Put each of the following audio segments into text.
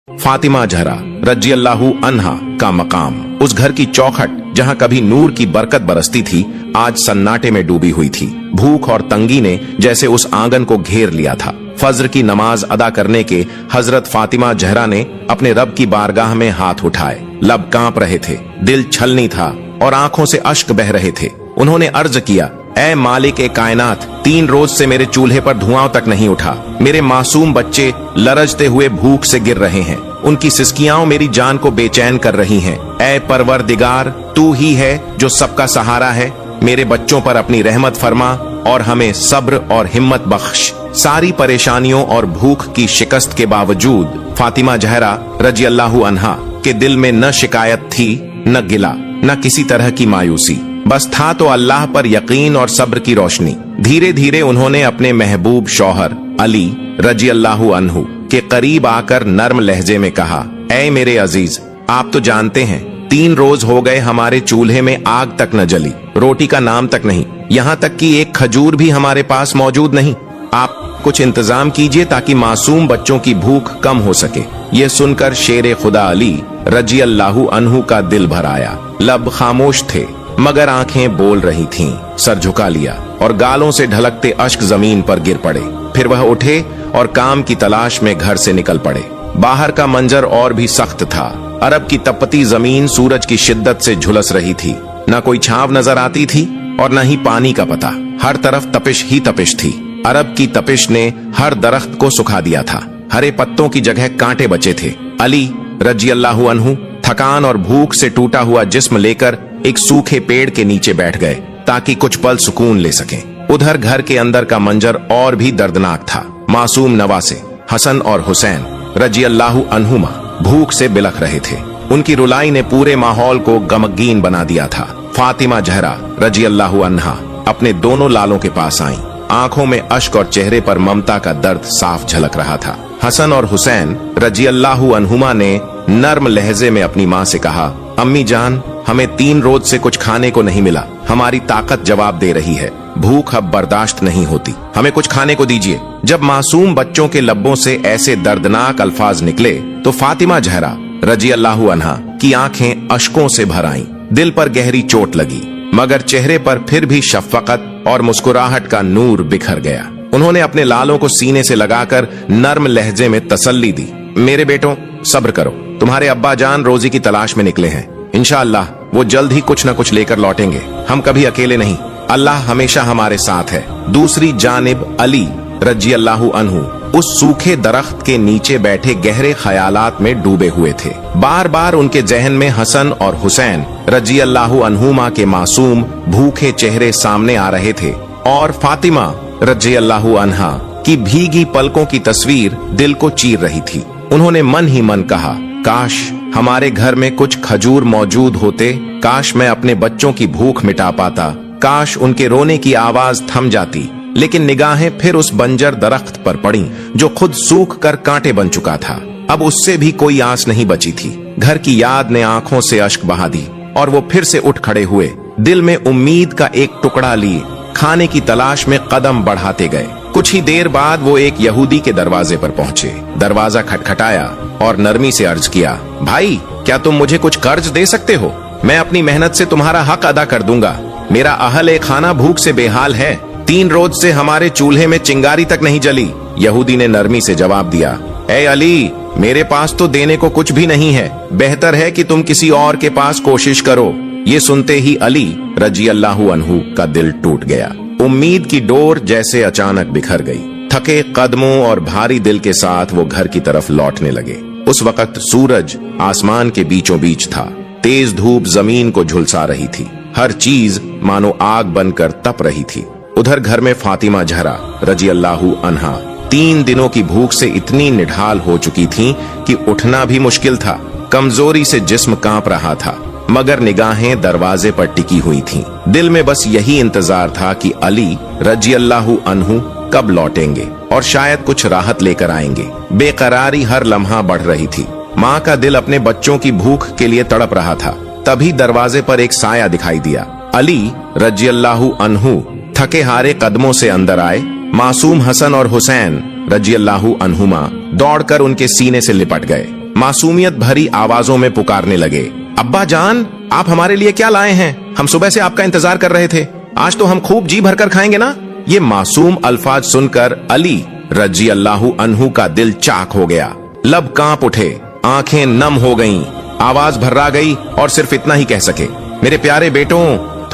फातिमा जहरा रजी अल्लाहु अन्हा का मकाम, उस घर की चौखट जहां कभी नूर की बरकत बरसती थी, आज सन्नाटे में डूबी हुई थी। भूख और तंगी ने जैसे उस आंगन को घेर लिया था। फज्र की नमाज अदा करने के हजरत फातिमा जहरा ने अपने रब की बारगाह में हाथ उठाए। लब कांप रहे थे, दिल छलनी था और आंखों से अश्क बह रहे थे। उन्होंने अर्ज किया, ऐ मालिक ए कायनात, 3 रोज से मेरे चूल्हे पर धुआं तक नहीं उठा। मेरे मासूम बच्चे लरजते हुए भूख से गिर रहे हैं। उनकी सिसकियां मेरी जान को बेचैन कर रही हैं। ऐ परवरदिगार, तू ही है जो सबका सहारा है। मेरे बच्चों पर अपनी रहमत फरमा और हमें सब्र और हिम्मत बख्श। सारी परेशानियों और भूख की शिकस्त के बावजूद फातिमा जहरा रजी अल्लाहु अन्हा के दिल में न शिकायत थी, न गिला, न किसी तरह की मायूसी। बस था तो अल्लाह पर यकीन और सब्र की रोशनी। धीरे धीरे उन्होंने अपने महबूब शौहर अली रजी अल्लाहु अन्हु के करीब आकर नर्म लहजे में कहा, ऐ मेरे अजीज, आप तो जानते हैं 3 रोज हो गए हमारे चूल्हे में आग तक न जली, रोटी का नाम तक नहीं, यहाँ तक कि एक खजूर भी हमारे पास मौजूद नहीं। आप कुछ इंतजाम कीजिए ताकि मासूम बच्चों की भूख कम हो सके। ये सुनकर शेर खुदा अली रजी अल्लाहु अन्हु का दिल भर आया। लब खामोश थे मगर आंखें बोल रही थीं। सर झुका लिया और गालों से ढलकते अश्क जमीन पर गिर पड़े। फिर वह उठे और काम की तलाश में घर से निकल पड़े। बाहर का मंजर और भी सख्त था। अरब की तपती जमीन सूरज की शिद्दत से झुलस रही थी। न कोई छांव नजर आती थी और न ही पानी का पता। हर तरफ तपिश ही तपिश थी। अरब की तपिश ने हर दरख्त को सुखा दिया था। हरे पत्तों की जगह कांटे बचे थे। अली रजी अल्लाहु अन्हु थकान और भूख से टूटा हुआ जिस्म लेकर एक सूखे पेड़ के नीचे बैठ गए ताकि कुछ पल सुकून ले सकें। उधर घर के अंदर का मंजर और भी दर्दनाक था। मासूम नवासे हसन और हुसैन रजी अल्लाहु अन्हुमा भूख से बिलख रहे थे। उनकी रुलाई ने पूरे माहौल को गमगीन बना दिया था। फातिमा जहरा रजी अल्लाहु अन्हा अपने दोनों लालों के पास आईं। आंखों में अश्क और चेहरे पर ममता का दर्द साफ झलक रहा था। हसन और हुसैन रजी अल्लाहु अन्हुमा ने नर्म लहजे में अपनी माँ से कहा, अम्मी जान, हमें 3 रोज से कुछ खाने को नहीं मिला। हमारी ताकत जवाब दे रही है। भूख अब बर्दाश्त नहीं होती। हमें कुछ खाने को दीजिए। जब मासूम बच्चों के लब्बों से ऐसे दर्दनाक अल्फाज निकले तो फातिमा जहरा रजी अल्लाहु अन्हा की आंखें अश्कों से भर आईं। दिल पर गहरी चोट लगी मगर चेहरे पर फिर भी शफकत और मुस्कुराहट का नूर बिखर गया। उन्होंने अपने लालों को सीने से लगाकर नर्म लहजे में तसल्ली दी, मेरे बेटों, सब्र करो। तुम्हारे अब्बा जान रोजी की तलाश में निकले हैं। इंशाअल्लाह वो जल्द ही कुछ न कुछ लेकर लौटेंगे। हम कभी अकेले नहीं, अल्लाह हमेशा हमारे साथ है। दूसरी जानिब अली रजी अल्लाहु अन्हु उस सूखे दरख्त के नीचे बैठे गहरे ख्यालात में डूबे हुए थे। बार बार उनके जहन में हसन और हुसैन रजी अल्लाहु अन्हुमा के मासूम भूखे चेहरे सामने आ रहे थे और फातिमा रजी अल्लाहु अन्हा की भीगी पलकों की तस्वीर दिल को चीर रही थी। उन्होंने मन ही मन कहा, काश हमारे घर में कुछ खजूर मौजूद होते, काश मैं अपने बच्चों की भूख मिटा पाता, काश उनके रोने की आवाज थम जाती। लेकिन निगाहें फिर उस बंजर दरख्त पर पड़ी जो खुद सूख कर कांटे बन चुका था। अब उससे भी कोई आस नहीं बची थी। घर की याद ने आंखों से अश्क बहा दी और वो फिर से उठ खड़े हुए। दिल में उम्मीद का एक टुकड़ा लिए खाने की तलाश में कदम बढ़ाते गए। कुछ ही देर बाद वो एक यहूदी के दरवाजे पर पहुंचे। दरवाजा खटखटाया और नरमी से अर्ज किया, भाई, क्या तुम मुझे कुछ कर्ज दे सकते हो? मैं अपनी मेहनत से तुम्हारा हक अदा कर दूंगा। मेरा अहल खाना भूख से बेहाल है। 3 रोज से हमारे चूल्हे में चिंगारी तक नहीं जली। यहूदी ने नरमी से जवाब दिया, ऐ अली, मेरे पास तो देने को कुछ भी नहीं है। बेहतर है कि तुम किसी और के पास कोशिश करो। ये सुनते ही अली रजी अल्लाहु अन्हु का दिल टूट गया। उम्मीद की डोर जैसे अचानक बिखर गई। थके कदमों और भारी दिल के साथ वो घर की तरफ लौटने लगे। उस वक्त सूरज आसमान के बीचों बीच था। तेज धूप जमीन को झुलसा रही थी। हर चीज मानो आग बनकर तप रही थी। उधर घर में फातिमा जहरा रजी अल्लाहु अन्हा 3 दिनों की भूख से इतनी निढाल हो चुकी थीं कि उठना भी मुश्किल था। कमजोरी से जिस्म कांप रहा था मगर निगाहें दरवाजे पर टिकी हुई थीं। दिल में बस यही इंतजार था कि अली रजी अल्लाहु अन्हु कब लौटेंगे और शायद कुछ राहत लेकर आएंगे। बेकरारी हर लम्हा बढ़ रही थी। माँ का दिल अपने बच्चों की भूख के लिए तड़प रहा था। तभी दरवाजे पर एक साया दिखाई दिया। अली रजी अल्लाहु अन्हु थके हारे कदमों से अंदर आए। मासूम हसन और हुसैन रजी अल्लाहु अन्हुमा दौड़कर उनके सीने से लिपट गए। मासूमियत भरी आवाजों में पुकारने लगे, अब्बा जान, आप हमारे लिए क्या लाए हैं? हम सुबह से आपका इंतजार कर रहे थे। आज तो हम खूब जी भरकर खाएंगे ना। ये मासूम अल्फाज सुनकर अली रजी अल्लाहु अन्हु का दिल चाक हो गया। लब कांप उठे, आंखें नम हो गईं, आवाज भर्रा गई और सिर्फ इतना ही कह सके, मेरे प्यारे बेटों,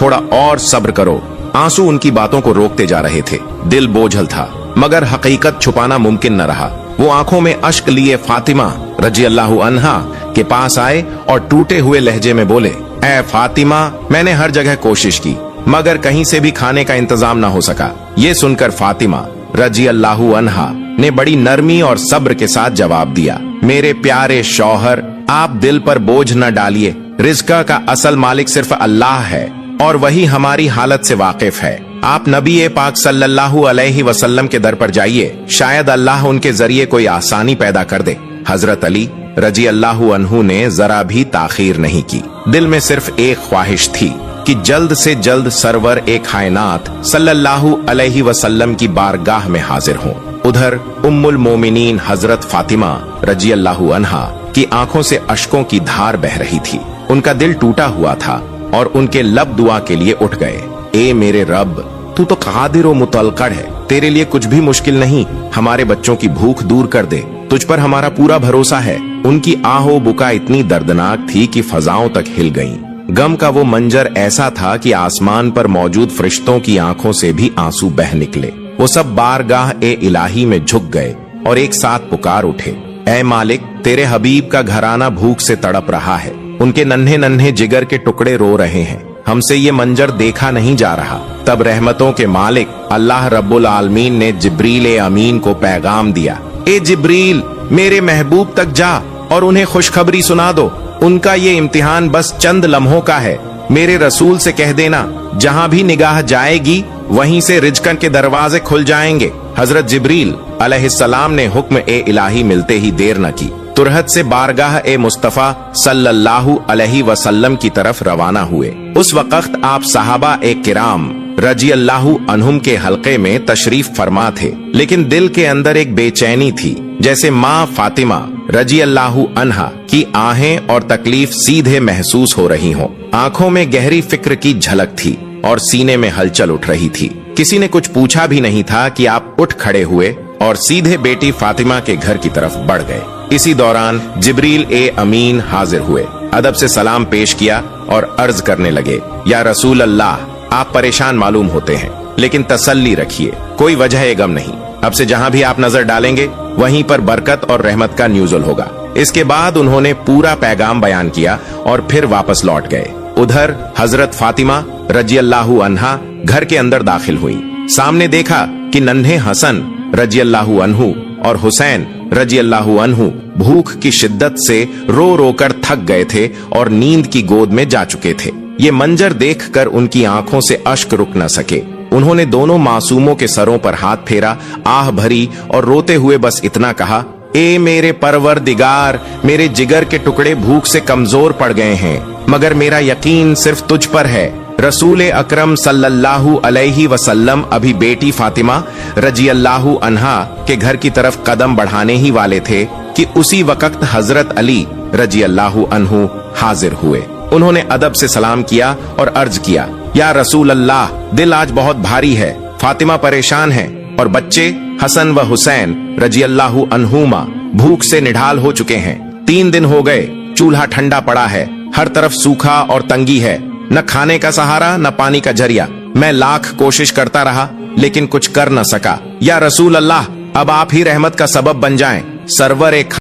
थोड़ा और सब्र करो। आंसू उनकी बातों को रोकते जा रहे थे। दिल बोझल था, मगर हकीकत छुपाना मुमकिन न रहा। वो आंखों में अश्क लिए फातिमा रजी अल्लाहु अन्हा के पास आए और टूटे हुए लहजे में बोले, ऐ फातिमा, मैंने हर जगह कोशिश की, मगर कहीं से भी खाने का इंतजाम न हो सका। ये सुनकर फातिमा रजी अल्लाहु अन्हा ने बड़ी नरमी और सब्र के साथ जवाब दिया, मेरे प्यारे शौहर, आप दिल पर बोझ न डालिए। रिज़्क़ का असल मालिक सिर्फ अल्लाह है और वही हमारी हालत से वाकिफ है। आप नबी पाक सल्लल्लाहु अलैहि वसल्लम के दर पर जाइए, शायद अल्लाह उनके जरिए कोई आसानी पैदा कर दे। हजरत अली रजी अल्लाहु अन्हु ने जरा भी ताखीर नहीं की। दिल में सिर्फ एक ख्वाहिश थी कि जल्द से जल्द सरवर एक कायनात सल्लल्लाहु अलैहि वसल्लम की बारगाह में हाजिर हों। उधर उम्मुल मोमिनीन हजरत फातिमा रजी अल्लाहु अन्हा की आंखों से अश्कों की धार बह रही थी। उनका दिल टूटा हुआ था और उनके लब दुआ के लिए उठ गए। ए मेरे रब, तू तो कादिर व मुतलकड़ है, तेरे लिए कुछ भी मुश्किल नहीं। हमारे बच्चों की भूख दूर कर दे, तुझ पर हमारा पूरा भरोसा है। उनकी आहो बुका इतनी दर्दनाक थी कि फजाओं तक हिल गईं। गम का वो मंजर ऐसा था कि आसमान पर मौजूद फरिश्तों की आंखों से भी आंसू बह निकले। वो सब बारगाह ए इलाही में झुक गए और एक साथ पुकार उठे, ऐ मालिक, तेरे हबीब का घराना भूख से तड़प रहा है। उनके नन्हे नन्हे जिगर के टुकड़े रो रहे हैं। हमसे ये मंजर देखा नहीं जा रहा। तब रहमतों के मालिक अल्लाह रब्बुल आलमीन ने जिब्रील अमीन को पैगाम दिया, ए जिब्रील, मेरे महबूब तक जा और उन्हें खुशखबरी सुना दो। उनका ये इम्तिहान बस चंद लम्हों का है। मेरे रसूल से कह देना, जहाँ भी निगाह जाएगी वहीं से रिज़्क़ के दरवाजे खुल जाएंगे। हजरत जिब्रील अलैहिस्सलाम ने हुक्म ए इलाही मिलते ही देर न की, तुरहत से बारगाह ए मुस्तफा सल्लल्लाहु अलैहि वसल्लम की तरफ रवाना हुए। उस वक्त आप सहाबा ए किराम रजी अल्लाहु अन्हुम के हल्के में तशरीफ फरमा थे, लेकिन दिल के अंदर एक बेचैनी थी, जैसे माँ फातिमा रजी अल्लाहु अन्हा की आहें और तकलीफ सीधे महसूस हो रही हों। आंखों में गहरी फिक्र की झलक थी और सीने में हलचल उठ रही थी। किसी ने कुछ पूछा भी नहीं था कि आप उठ खड़े हुए और सीधे बेटी फातिमा के घर की तरफ बढ़ गए। इसी दौरान जिब्रील ए अमीन हाजिर हुए, अदब से सलाम पेश किया और अर्ज करने लगे, या रसूल अल्लाह, आप परेशान मालूम होते हैं, लेकिन तसल्ली रखिए, कोई वजह गम नहीं। अब से जहाँ भी आप नजर डालेंगे वहीं पर बरकत और रहमत का न्यूज़ुल होगा। इसके बाद उन्होंने पूरा पैगाम बयान किया और फिर वापस लौट गए। उधर हजरत फातिमा रजी अल्लाहु अन्हा घर के अंदर दाखिल हुई। सामने देखा कि नन्हे हसन रजी अल्लाहु अन्हु और हुसैन रजी अल्लाहु अन्हु भूख की शिद्दत से रो रो कर थक गए थे और नींद की गोद में जा चुके थे। ये मंजर देखकर उनकी आंखों से अश्क रुक न सके। उन्होंने दोनों मासूमों के सरों पर हाथ फेरा, आह भरी और रोते हुए बस इतना कहा, ए मेरे परवरदिगार, मेरे जिगर के टुकड़े भूख से कमजोर पड़ गए हैं, मगर मेरा यकीन सिर्फ तुझ पर है। रसूल अकरम सल्लल्लाहु अलैहि वसल्लम अभी बेटी फातिमा रजी अल्लाहु अन्हा के घर की तरफ कदम बढ़ाने ही वाले थे कि उसी वक्त हजरत अली रजी अल्लाहु अन्हु हाजिर हुए। उन्होंने अदब से सलाम किया और अर्ज किया, या रसूल अल्लाह, दिल आज बहुत भारी है, फातिमा परेशान है और बच्चे हसन व हुसैन रजी अल्लाहु अन्हुमा भूख से निढाल हो चुके हैं। 3 दिन हो गए, चूल्हा ठंडा पड़ा है, हर तरफ सूखा और तंगी है, न खाने का सहारा न पानी का जरिया। मैं लाख कोशिश करता रहा लेकिन कुछ कर न सका। या रसूल अल्लाह, अब आप ही रहमत का सबब बन जाएं। सरवर एक